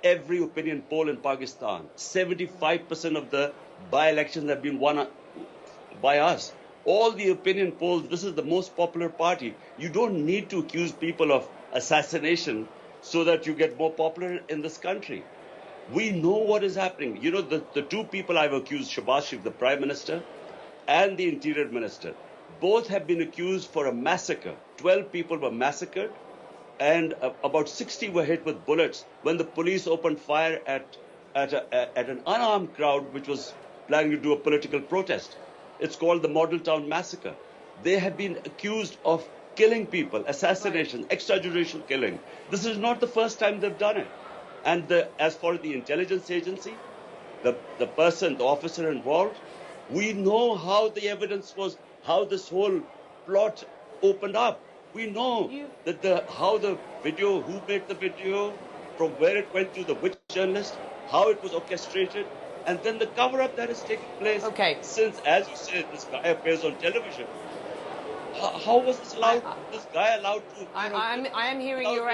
every opinion poll in Pakistan. 75% of the by-elections have been won by us. All the opinion polls, this is the most popular party. You don't need to accuse people of assassination so that you get more popular in this country. We know what is happening. You know, the two people I've accused, Shehbaz Sharif, the Prime Minister, and the Interior Minister, both have been accused for a massacre. 12 people were massacred, and about 60 were hit with bullets when the police opened fire at an unarmed crowd which was planning to do a political protest. It's called the Model Town Massacre. They have been accused of killing people, assassination, extrajudicial killing. This is not the first time they've done it. And as for the intelligence agency, the person, the officer involved, we know how the evidence was, how this whole plot opened up. We know that how the video, who made the video, from where it went to the which journalist, how it was orchestrated, and then the cover-up that has taken place. Okay. Since, as you said, this guy appears on television. How was this allowed? This guy allowed to? I am hearing your